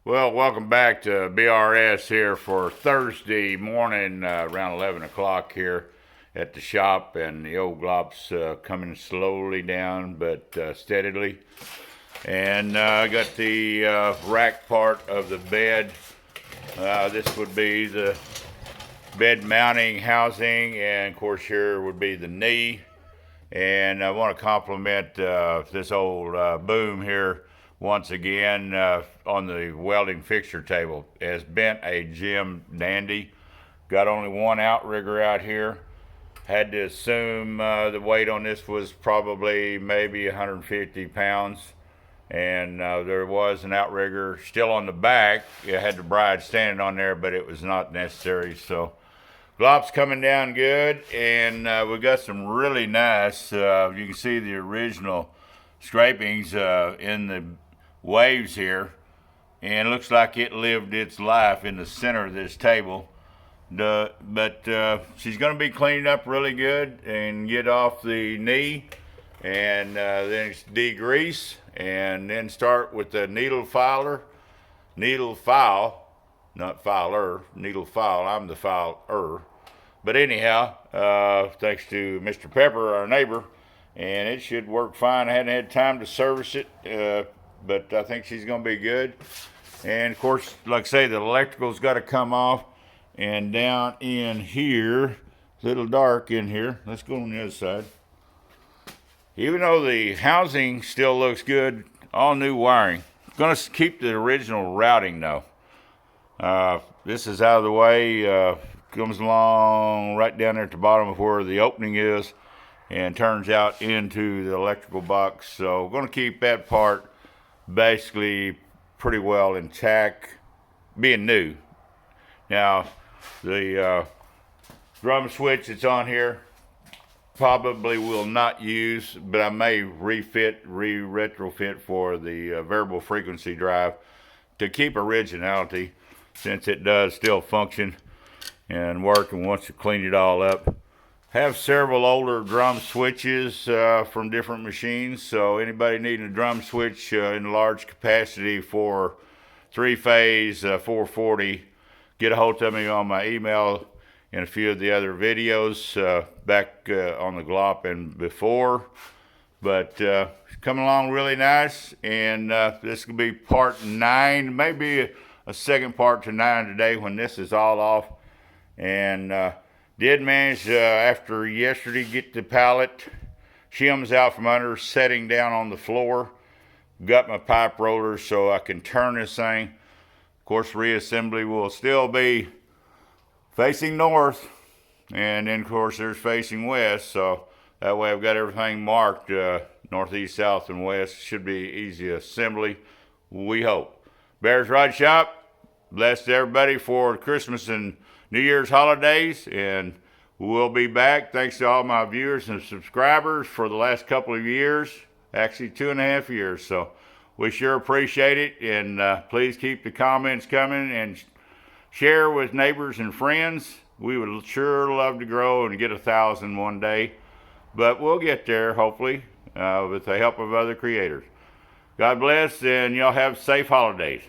Well, welcome back to BRS here for Thursday morning, around 11 o'clock here at the shop, and the old glop's coming slowly down but steadily. And I got the rack part of the bed. This would be the bed mounting housing, and of course here would be the knee. And I want to compliment this old boom here once again on the welding fixture table. It has been a gem dandy. Got only one outrigger out here. Had to assume the weight on this was probably maybe 150 pounds. And there was an outrigger still on the back. It had the bride standing on there, but it was not necessary. So glop's coming down good, and we got some really nice, you can see the original scrapings in the waves here, and it looks like it lived its life in the center of this table. But she's going to be cleaned up really good and get off the knee, and then degrease, and then start with the needle file, not filer, needle file. I'm the filer. But anyhow, thanks to Mr. Pepper, our neighbor, and it should work fine. I hadn't had time to service it, but I think she's going to be good. And of course, like I say, the electrical's got to come off. And down in here, a little dark in here. Let's go on the other side. Even though the housing still looks good, all new wiring. Going to keep the original routing though. This is out of the way. Comes along right down there at the bottom of where the opening is and turns out into the electrical box. So we're going to keep that part basically pretty well intact, being new. Now the drum switch that's on here probably will not use, but I may retrofit for the variable frequency drive to keep originality, since it does still function and work. And once you clean it all up, have several older drum switches from different machines. So anybody needing a drum switch in large capacity for 3-phase 440, get a hold of me on my email and a few of the other videos back on the glop and before. But it's coming along really nice, and this will be part 9, maybe a second part to 9 today when this is all off. And did manage after yesterday get the pallet shims out from under, setting down on the floor. Got my pipe roller so I can turn this thing. Of course, reassembly will still be facing north, and then of course there's facing west, so that way I've got everything marked northeast, south, and west. Should be easy assembly, we hope. Bears Rod Shop, blessed everybody for Christmas and New Year's holidays, and we'll be back. Thanks to all my viewers and subscribers for the last couple of years, actually 2.5 years. So we sure appreciate it, and please keep the comments coming and share with neighbors and friends. We would sure love to grow and get 1,000 one day, but we'll get there hopefully with the help of other creators. God bless, and y'all have safe holidays.